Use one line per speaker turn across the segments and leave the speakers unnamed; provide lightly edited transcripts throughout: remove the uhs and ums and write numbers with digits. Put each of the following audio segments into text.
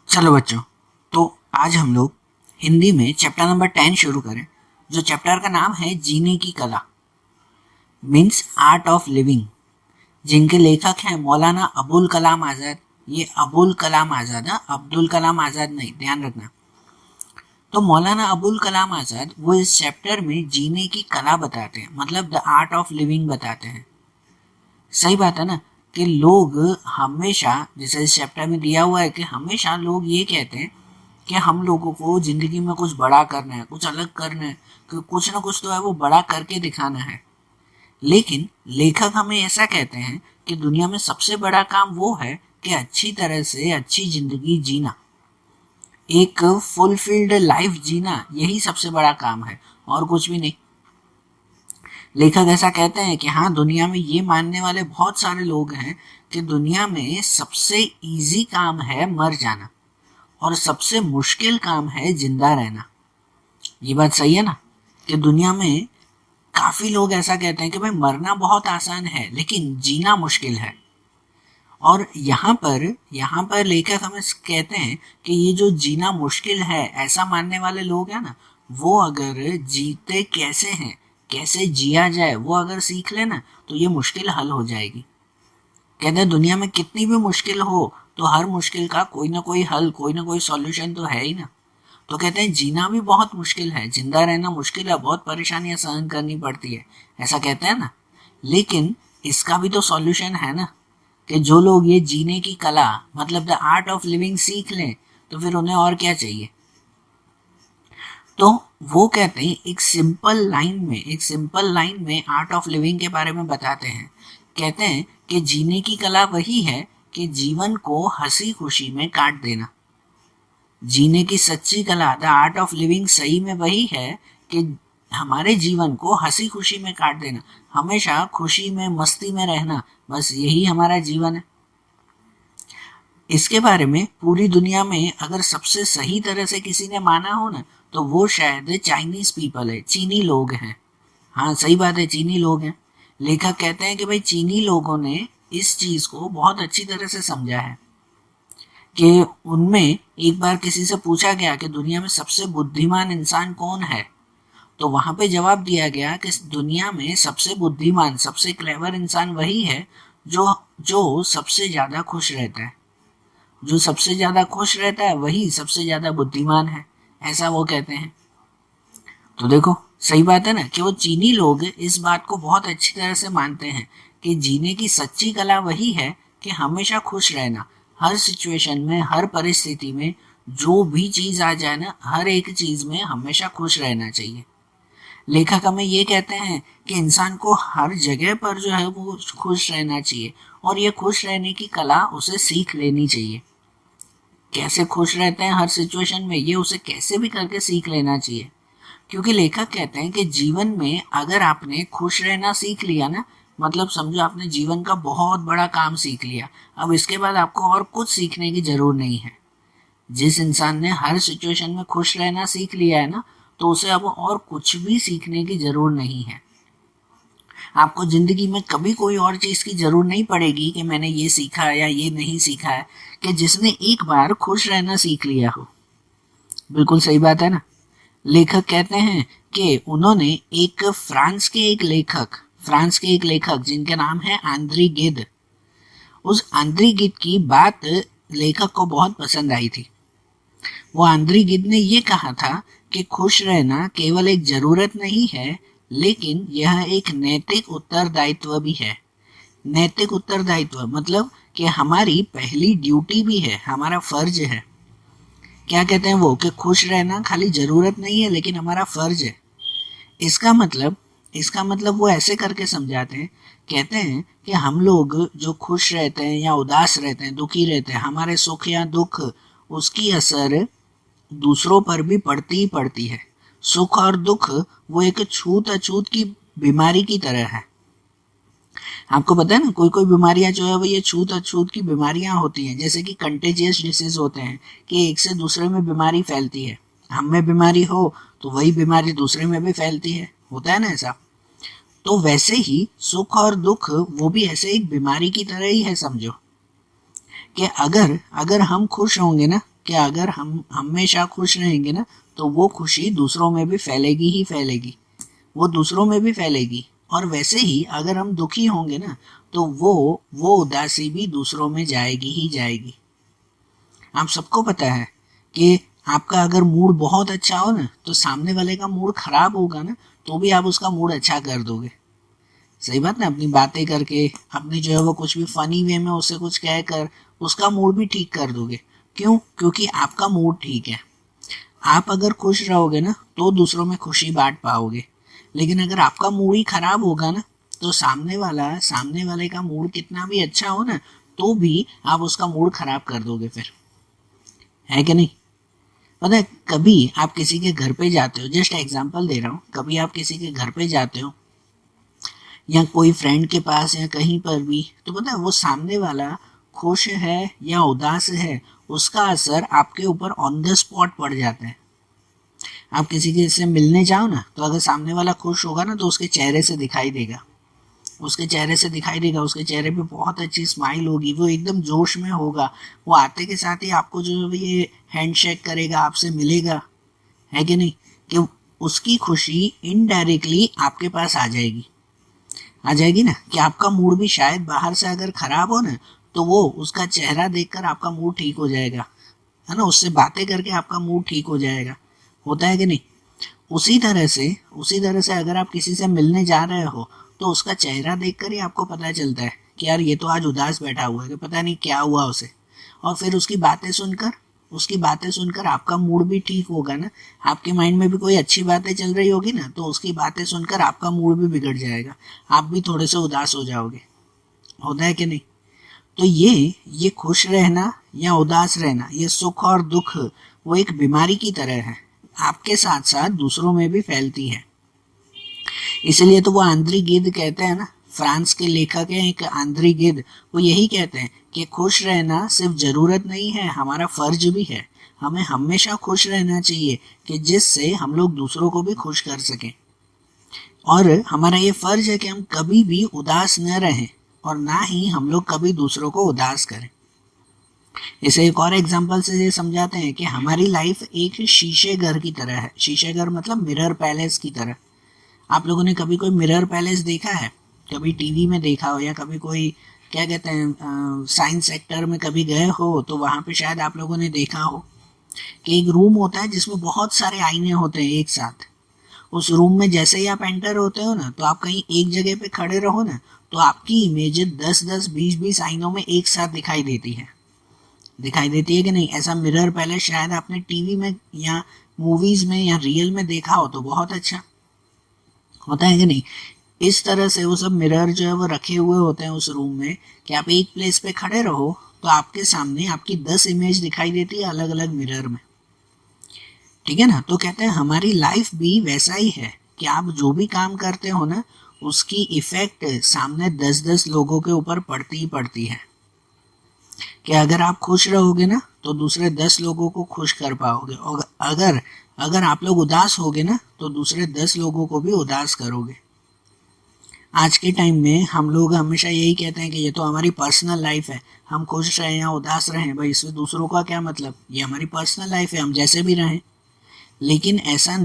चलो बच्चों, तो आज हम लोग हिंदी में चैप्टर नंबर 10 शुरू करें, जो चैप्टर का नाम है जीने की कला, मीन्स आर्ट ऑफ लिविंग, जिनके लेखक हैं मौलाना अबुल कलाम आज़ाद। ये अबुल कलाम आज़ाद है, अब्दुल कलाम आज़ाद नहीं, ध्यान रखना। तो मौलाना अबुल कलाम आज़ाद वो इस चैप्टर में जीने की कला बताते हैं, मतलब द आर्ट ऑफ लिविंग बताते हैं। सही बात है ना कि लोग हमेशा, जैसे इस चैप्टर में दिया हुआ है कि हमेशा लोग ये कहते हैं कि हम लोगों को जिंदगी में कुछ बड़ा करना है, कुछ अलग करना है, कि कुछ ना कुछ तो है वो बड़ा करके दिखाना है। लेकिन लेखक हमें ऐसा कहते हैं कि दुनिया में सबसे बड़ा काम वो है कि अच्छी तरह से अच्छी जिंदगी जीना, एक फुलफिल्ड लाइफ जीना, यही सबसे बड़ा काम है और कुछ भी नहीं। लेखक ऐसा कहते हैं कि हाँ, दुनिया में ये मानने वाले बहुत सारे लोग हैं कि दुनिया में सबसे इजी काम है मर जाना और सबसे मुश्किल काम है जिंदा रहना। ये बात सही है ना कि दुनिया में काफी लोग ऐसा कहते हैं कि भाई मरना बहुत आसान है लेकिन जीना मुश्किल है। और यहाँ पर लेखक हमें कहते हैं कि ये जो जीना मुश्किल है ऐसा मानने वाले लोग हैं ना, वो अगर जीते कैसे हैं, कैसे जिया जाए, वो अगर सीख ले ना तो ये मुश्किल हल हो जाएगी। कहते हैं दुनिया में कितनी भी मुश्किल हो तो हर मुश्किल का कोई ना कोई हल, कोई ना कोई सॉल्यूशन तो है ही ना। तो कहते हैं जीना भी बहुत मुश्किल है, जिंदा रहना मुश्किल है, बहुत परेशानियां सहन करनी पड़ती है, ऐसा कहते हैं ना। लेकिन इसका भी तो सॉल्यूशन है ना कि जो लोग ये जीने की कला, मतलब द आर्ट ऑफ लिविंग सीख लें तो फिर उन्हें और क्या चाहिए। तो वो कहते हैं एक सिंपल लाइन में आर्ट ऑफ लिविंग के बारे में बताते हैं। कहते हैं कि जीने की कला वही है कि जीवन को हंसी खुशी में काट देना। जीने की सच्ची कला, द आर्ट ऑफ लिविंग, सही में वही है कि हमारे जीवन को हंसी खुशी में काट देना, हमेशा खुशी में मस्ती में रहना, बस यही हमारा जीवन है। इसके बारे में पूरी दुनिया में अगर सबसे सही तरह से किसी ने माना हो ना तो वो शायद चाइनीज पीपल है, चीनी लोग हैं। हाँ सही बात है, चीनी लोग हैं। लेखक कहते हैं कि भाई चीनी लोगों ने इस चीज को बहुत अच्छी तरह से समझा है कि उनमें एक बार किसी से पूछा गया कि दुनिया में सबसे बुद्धिमान इंसान कौन है, तो वहां पे जवाब दिया गया कि दुनिया में सबसे बुद्धिमान, सबसे क्लेवर इंसान वही है जो जो सबसे ज्यादा खुश रहता है। जो सबसे ज्यादा खुश रहता है वही सबसे ज्यादा बुद्धिमान है, ऐसा वो कहते हैं। तो देखो सही बात है ना कि वो चीनी लोग इस बात को बहुत अच्छी तरह से मानते हैं कि जीने की सच्ची कला वही है कि हमेशा खुश रहना, हर सिचुएशन में, हर परिस्थिति में, जो भी चीज आ जाए ना, हर एक चीज में हमेशा खुश रहना चाहिए। लेखक हमें ये कहते हैं कि इंसान को हर जगह पर जो है वो खुश रहना चाहिए और ये खुश रहने की कला उसे सीख लेनी चाहिए। कैसे खुश रहते हैं हर सिचुएशन में, ये उसे कैसे भी करके सीख लेना चाहिए। क्योंकि लेखक कहते हैं कि जीवन में अगर आपने खुश रहना सीख लिया ना, मतलब समझो आपने जीवन का बहुत बड़ा काम सीख लिया, अब इसके बाद आपको और कुछ सीखने की जरूर नहीं है। जिस इंसान ने हर सिचुएशन में खुश रहना सीख लिया है ना, तो उसे अब और कुछ भी सीखने की जरूर नहीं है। आपको जिंदगी में कभी कोई और चीज की जरूर नहीं पड़ेगी कि मैंने ये सीखा या ये नहीं सीखा है, कि जिसने एक बार खुश रहना सीख लिया हो। बिल्कुल सही बात है ना। लेखक कहते हैं कि उन्होंने फ्रांस के एक लेखक जिनका नाम है आंद्री गिद, उस आंद्री गिद की बात लेखक को बहुत पसंद आई थी। वो आंद्री गिद ने ये कहा था कि खुश रहना केवल एक जरूरत नहीं है, लेकिन यह एक नैतिक उत्तरदायित्व भी है। नैतिक उत्तरदायित्व मतलब कि हमारी पहली ड्यूटी भी है, हमारा फर्ज है। क्या कहते हैं वो कि खुश रहना खाली जरूरत नहीं है लेकिन हमारा फर्ज है। इसका मतलब वो ऐसे करके समझाते हैं, कहते हैं कि हम लोग जो खुश रहते हैं या उदास रहते हैं, दुखी रहते हैं, हमारे सुख या दुख, उसकी असर दूसरों पर भी पड़ती ही पड़ती है। सुख और दुख वो एक छूत अछूत की बीमारी की तरह है। आपको पता है ना, कोई कोई बीमारियां जो है वो ये छूत अछूत की बीमारियां होती हैं, जैसे कि कंटेजियस डिसीज होते हैं कि एक से दूसरे में बीमारी फैलती है। हम में बीमारी हो तो वही बीमारी दूसरे में भी फैलती है, होता है ना ऐसा। तो वैसे ही सुख और दुख वो भी ऐसे एक बीमारी की तरह ही है, समझो कि अगर अगर हम खुश होंगे ना, कि अगर हम हमेशा खुश रहेंगे ना तो वो खुशी दूसरों में भी फैलेगी ही फैलेगी, वो दूसरों में भी फैलेगी। और वैसे ही अगर हम दुखी होंगे ना तो वो उदासी भी दूसरों में जाएगी ही जाएगी। आप सबको पता है कि आपका अगर मूड बहुत अच्छा हो ना तो सामने वाले का मूड खराब होगा ना तो भी आप उसका मूड अच्छा कर दोगे। सही बात ना, अपनी बातें करके, अपनी जो है वो कुछ भी फनी वे में उससे कुछ कहकर उसका मूड भी ठीक कर दोगे। क्यों? क्योंकि आपका मूड ठीक है। आप अगर खुश रहोगे ना तो दूसरों में खुशी बांट पाओगे, लेकिन अगर आपका मूड ही खराब होगा ना तो सामने वाले का मूड कितना भी अच्छा हो ना तो भी आप उसका मूड खराब कर दोगे फिर, है कि नहीं? पता है, कभी आप किसी के घर पे जाते हो, जस्ट एग्जांपल दे रहा हूँ, कभी आप किसी के घर पे जाते हो या कोई फ्रेंड के पास या कहीं पर भी, तो पता है वो सामने वाला खुश है या उदास है उसका असर आपके ऊपर ऑन द स्पॉट पड़ जाता है। आप किसी के से मिलने जाओ ना तो अगर सामने वाला खुश होगा ना तो उसके चेहरे से दिखाई देगा, उसके चेहरे से दिखाई देगा, उसके चेहरे पे बहुत अच्छी स्माइल होगी, वो एकदम जोश में होगा, वो आते के साथ ही आपको जो है ये हैंडशेक करेगा, आपसे मिलेगा, है कि नहीं? कि उसकी खुशी इनडायरेक्टली आपके पास आ जाएगी ना, कि आपका मूड भी शायद बाहर से अगर खराब हो ना तो वो उसका चेहरा देखकर आपका मूड ठीक हो जाएगा, है ना, उससे बातें करके आपका मूड ठीक हो जाएगा। होता है कि नहीं? उसी तरह से अगर आप किसी से मिलने जा रहे हो तो उसका चेहरा देखकर ही आपको पता चलता है कि यार ये तो आज उदास बैठा हुआ है, कि पता नहीं क्या हुआ उसे। और फिर उसकी बातें सुनकर आपका मूड भी ठीक होगा ना, आपके माइंड में भी कोई अच्छी बातें चल रही होगी ना तो उसकी बातें सुनकर आपका मूड भी बिगड़ जाएगा, आप भी थोड़े से उदास हो जाओगे। होता है कि नहीं? तो ये खुश रहना या उदास रहना, ये सुख और दुख वो एक बीमारी की तरह है, आपके साथ साथ दूसरों में भी फैलती है। इसलिए तो वो आंद्री गिद्ध कहते हैं ना, फ्रांस के लेखक हैं एक आंद्री गिद्ध, वो यही कहते हैं कि खुश रहना सिर्फ जरूरत नहीं है, हमारा फर्ज भी है। हमें हमेशा खुश रहना चाहिए कि जिससे हम लोग दूसरों को भी खुश कर सकें। और हमारा ये फर्ज है कि हम कभी भी उदास न रहें और ना ही हम लोग कभी दूसरों को उदास करें। इसे एक और एग्जांपल से ये समझाते हैं कि हमारी लाइफ एक शीशे घर की तरह है। शीशे घर मतलब मिरर पैलेस की तरह। आप लोगों ने कभी कोई मिरर पैलेस देखा है? कभी टीवी में देखा हो या कभी कोई क्या कहते हैं साइंस सेक्टर में कभी गए हो तो वहाँ पे शायद आप लोगों ने देखा हो कि एक रूम होता है जिसमें बहुत सारे आईने होते हैं एक साथ। उस रूम में जैसे ही आप एंटर होते हो ना तो आप कहीं एक जगह पे खड़े रहो ना तो आपकी इमेज 10-10 20-20 आईनों में एक साथ दिखाई देती है कि नहीं? ऐसा मिरर पैलेस शायद आपने टीवी में या मूवीज में या रियल में देखा हो तो बहुत अच्छा। होता है कि नहीं? इस तरह से वो सब मिरर जो है वो रखे हुए होते हैं उस रूम में कि आप एक प्लेस पे खड़े रहो तो आपके सामने आपकी 10 इमेज दिखाई देती है अलग अलग मिरर में। ठीक है ना? तो कहते हैं हमारी लाइफ भी वैसा ही है कि आप जो भी काम करते हो ना उसकी इफेक्ट सामने 10-10 लोगों के ऊपर पड़ती ही पड़ती है। कि अगर आप खुश रहोगे ना तो दूसरे 10 लोगों को खुश कर पाओगे, और अगर अगर आप लोग उदास होगे ना तो दूसरे 10 लोगों को भी उदास करोगे। आज के टाइम में हम लोग हमेशा यही कहते हैं कि ये तो हमारी पर्सनल लाइफ है, हम खुश रहें या उदास रहें भाई इसमें दूसरों का क्या मतलब, ये हमारी पर्सनल लाइफ है, हम जैसे भी रहें। लेकिन ऐसा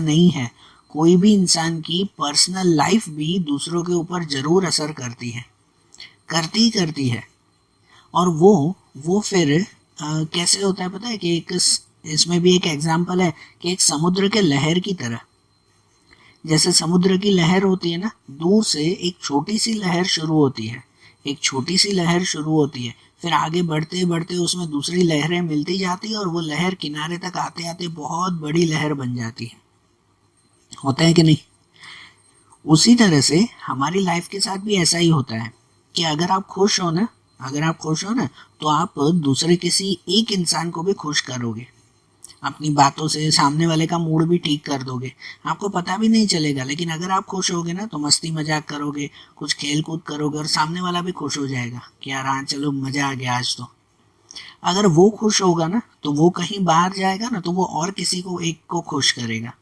नहीं है। कोई भी इंसान की पर्सनल लाइफ भी दूसरों के ऊपर जरूर असर करती ही करती है। और वो फिर कैसे होता है पता है कि इसमें भी एक एग्जाम्पल है कि एक समुद्र के लहर की तरह, जैसे समुद्र की लहर होती है ना, दूर से एक छोटी सी लहर शुरू होती है, फिर आगे बढ़ते बढ़ते उसमें दूसरी लहरें मिलती जाती है और वो लहर किनारे तक आते आते बहुत बड़ी लहर बन जाती है। होता है कि नहीं? उसी तरह से हमारी लाइफ के साथ भी ऐसा ही होता है कि अगर आप खुश हो ना तो आप दूसरे किसी एक इंसान को भी खुश करोगे, अपनी बातों से सामने वाले का मूड भी ठीक कर दोगे, आपको पता भी नहीं चलेगा। लेकिन अगर आप खुश होगे ना तो मस्ती मजाक करोगे, कुछ खेल कूद करोगे और सामने वाला भी खुश हो जाएगा कि यार हाँ चलो मजा आ गया आज तो। अगर वो खुश होगा ना तो वो कहीं बाहर जाएगा ना तो वो और किसी को एक को खुश करेगा,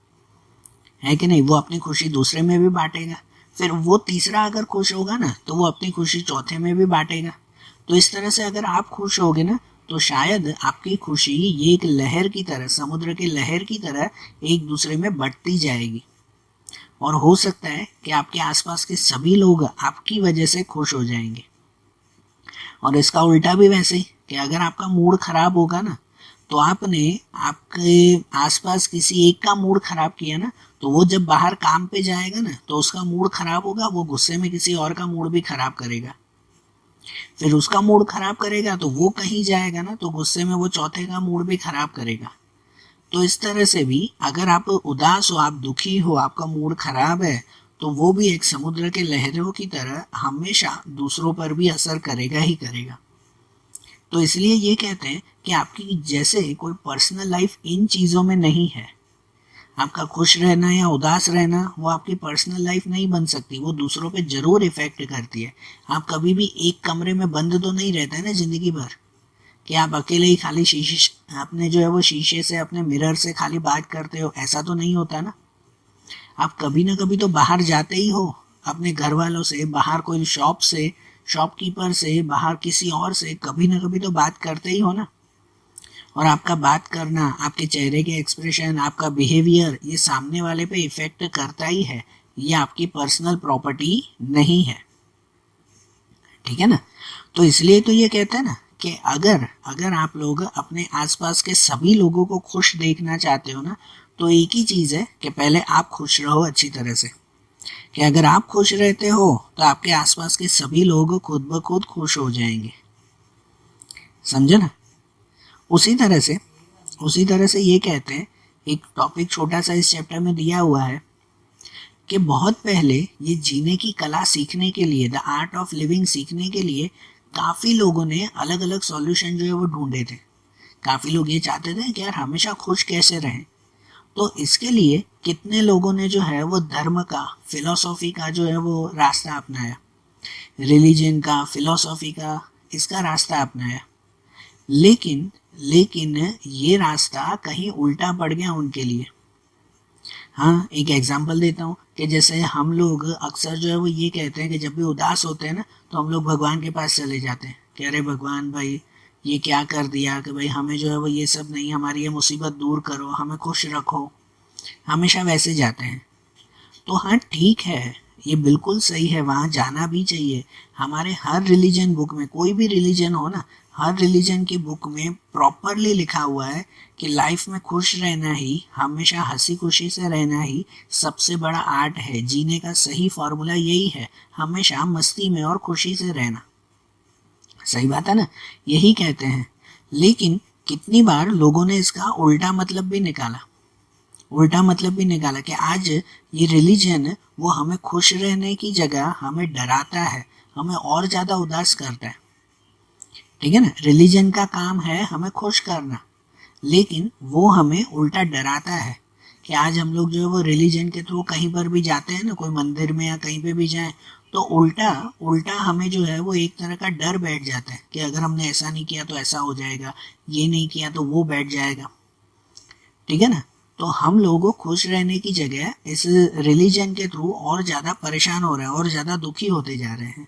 है कि नहीं? वो अपनी खुशी दूसरे में भी बांटेगा, फिर वो तीसरा अगर खुश होगा ना तो वो अपनी खुशी चौथे में भी बांटेगा। तो इस तरह से अगर आप खुश होगे ना तो शायद आपकी खुशी ये एक लहर की तरह, समुद्र की लहर की तरह एक दूसरे में बढ़ती जाएगी, और हो सकता है कि आपके आसपास के सभी लोग आपकी वजह से खुश हो जाएंगे। और इसका उल्टा भी वैसे ही, कि अगर आपका मूड खराब होगा ना, तो आपने आपके आसपास किसी एक का मूड खराब किया ना, तो वो जब बाहर काम पे जाएगा ना, तो उसका मूड खराब होगा, वो गुस्से में किसी और का मूड भी खराब करेगा। फिर उसका मूड खराब करेगा तो वो कहीं जाएगा ना, तो गुस्से में वो चौथे का मूड भी खराब करेगा। तो इस तरह से भी अगर आप उदास हो, आप दुखी हो, आपका मूड खराब है, तो वो भी एक समुद्र के लहरों की तरह हमेशा दूसरों पर भी असर करेगा ही करेगा। तो इसलिए ये कहते हैं कि आपकी जैसे कोई पर्सनल लाइफ इन चीज़ों में नहीं है। आपका खुश रहना या उदास रहना वो आपकी पर्सनल लाइफ नहीं बन सकती, वो दूसरों पे जरूर इफेक्ट करती है। आप कभी भी एक कमरे में बंद तो नहीं रहते हैं ना जिंदगी भर, कि आप अकेले ही खाली शीशे अपने जो है वो शीशे से, अपने मिरर से खाली बात करते हो, ऐसा तो नहीं होता ना। आप कभी ना कभी तो बाहर जाते ही हो, अपने घर वालों से, बाहर कोई शॉप से, शॉपकीपर से, बाहर किसी और से कभी ना कभी तो बात करते ही हो ना। और आपका बात करना, आपके चेहरे के एक्सप्रेशन, आपका बिहेवियर, ये सामने वाले पे इफेक्ट करता ही है। ये आपकी पर्सनल प्रॉपर्टी नहीं है, ठीक है ना। तो इसलिए तो ये कहते हैं ना कि अगर अगर आप लोग अपने आसपास के सभी लोगों को खुश देखना चाहते हो ना, तो एक ही चीज़ है कि पहले आप खुश रहो अच्छी तरह से। कि अगर आप खुश रहते हो तो आपके आसपास के सभी लोग खुद ब खुद खुश हो जाएंगे, समझे ना। उसी तरह से ये कहते हैं, एक टॉपिक छोटा सा इस चैप्टर में दिया हुआ है कि बहुत पहले ये जीने की कला सीखने के लिए, द आर्ट ऑफ लिविंग सीखने के लिए काफ़ी लोगों ने अलग अलग सॉल्यूशन जो है वो ढूंढे थे। काफ़ी लोग ये चाहते थे कि यार हमेशा खुश कैसे रहें। तो इसके लिए कितने लोगों ने जो है वो धर्म का, फिलॉसफी का जो है वो रास्ता अपनाया, रिलीजन का, फिलॉसफी का, इसका रास्ता अपनाया। लेकिन लेकिन ये रास्ता कहीं उल्टा पड़ गया उनके लिए। हाँ, एक एग्जांपल देता हूँ कि जैसे हम लोग अक्सर जो है वो ये कहते हैं कि जब भी उदास होते हैं ना, तो हम लोग भगवान के पास चले जाते हैं कि अरे भगवान भाई ये क्या कर दिया, कि भाई हमें जो है वो ये सब नहीं, हमारी ये मुसीबत दूर करो, हमें खुश रखो, हमेशा वैसे जाते हैं। तो हाँ ठीक है, ये बिल्कुल सही है, वहाँ जाना भी चाहिए। हमारे हर रिलीजन बुक में, कोई भी रिलीजन हो ना, हर रिलीजन की बुक में प्रॉपरली लिखा हुआ है कि लाइफ में खुश रहना ही, हमेशा हंसी खुशी से रहना ही सबसे बड़ा आर्ट है। जीने का सही फॉर्मूला यही है, हमेशा मस्ती में और खुशी से रहना। सही बात है ना, यही कहते हैं। लेकिन कितनी बार लोगों ने इसका उल्टा मतलब भी निकाला, कि आज ये रिलीजन वो हमें खुश रहने की जगह हमें डराता है, हमें और ज़्यादा उदास करता है, ठीक है ना। रिलीजन का काम है हमें खुश करना, लेकिन वो हमें उल्टा डराता है। कि आज हम लोग जो है वो रिलीजन के थ्रू कहीं पर भी जाते हैं ना, कोई मंदिर में या कहीं पे भी जाएं, तो उल्टा उल्टा हमें जो है वो एक तरह का डर बैठ जाता है कि अगर हमने ऐसा नहीं किया तो ऐसा हो जाएगा, ये नहीं किया तो वो बैठ जाएगा, ठीक है ना। तो हम लोग खुश रहने की जगह इस रिलीजन के थ्रू और ज़्यादा परेशान हो रहे हैं और ज़्यादा दुखी होते जा रहे हैं।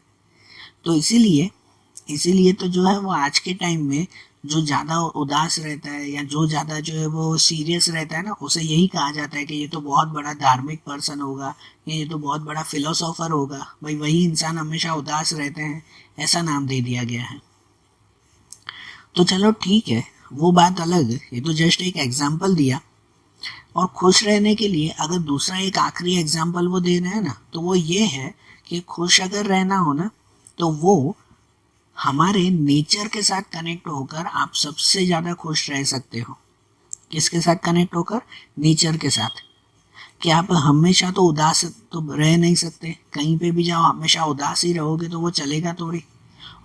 तो इसीलिए तो जो है वो आज के टाइम में जो ज़्यादा उदास रहता है या जो ज़्यादा जो है वो सीरियस रहता है ना, उसे यही कहा जाता है कि ये तो बहुत बड़ा धार्मिक पर्सन होगा, ये तो बहुत बड़ा फिलोसोफर होगा। भाई वही इंसान हमेशा उदास रहते हैं, ऐसा नाम दे दिया गया है। तो चलो ठीक है, वो बात अलग, ये तो जस्ट एक एग्जाम्पल दिया। और खुश रहने के लिए अगर दूसरा एक आखिरी एग्जाम्पल वो दे रहे हैं ना, तो वो ये है कि खुश अगर रहना हो ना, तो वो हमारे नेचर के साथ कनेक्ट होकर आप सबसे ज़्यादा खुश रह सकते हो। किसके साथ कनेक्ट होकर? नेचर के साथ। कि आप हमेशा तो उदास तो रह नहीं सकते, कहीं पे भी जाओ हमेशा उदास ही रहोगे तो वो चलेगा थोड़ी।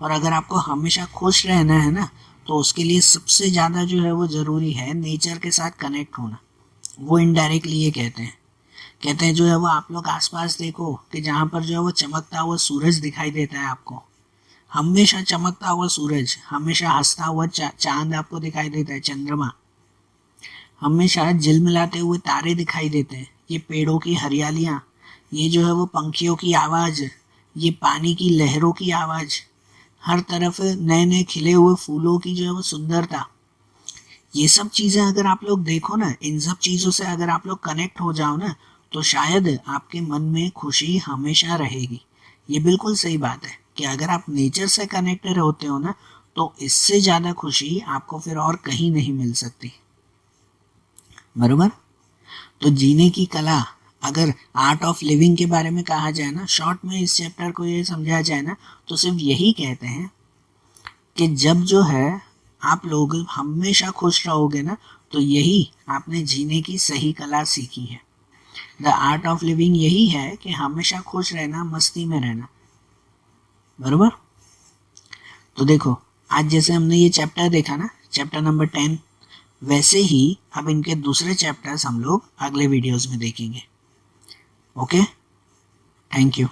और अगर आपको हमेशा खुश रहना है ना, तो उसके लिए सबसे ज़्यादा जो है वो ज़रूरी है नेचर के साथ कनेक्ट होना। वो इनडायरेक्टली ये कहते हैं जो है वो आप लोग आसपास देखो कि जहाँ पर जो है वो चमकता हुआ सूरज दिखाई देता है आपको, हमेशा चमकता हुआ सूरज, हमेशा हंसता हुआ चांद आपको दिखाई देता है, चंद्रमा, हमेशा झिलमिलाते हुए तारे दिखाई देते हैं, ये पेड़ों की हरियालियाँ, ये जो है वो पंखियों की आवाज़, ये पानी की लहरों की आवाज़, हर तरफ नए नए खिले हुए फूलों की जो है वो सुंदरता, ये सब चीजें अगर आप लोग देखो ना, इन सब चीजों से अगर आप लोग कनेक्ट हो जाओ ना, तो शायद आपके मन में खुशी हमेशा रहेगी। ये बिल्कुल सही बात है कि अगर आप नेचर से कनेक्टेड होते हो ना, तो इससे ज्यादा खुशी आपको फिर और कहीं नहीं मिल सकती, बरोबर। तो जीने की कला, अगर आर्ट ऑफ लिविंग के बारे में कहा जाए ना, शॉर्ट में इस चैप्टर को ये समझा जाए ना, तो सिर्फ यही कहते हैं कि जब जो है आप लोग हमेशा खुश रहोगे ना, तो यही आपने जीने की सही कला सीखी है। द आर्ट ऑफ लिविंग यही है कि हमेशा खुश रहना, मस्ती में रहना, बरोबर। तो देखो, आज जैसे हमने ये चैप्टर देखा ना, चैप्टर नंबर 10, वैसे ही अब इनके दूसरे चैप्टर्स हम लोग अगले वीडियोस में देखेंगे। Okay, thank you.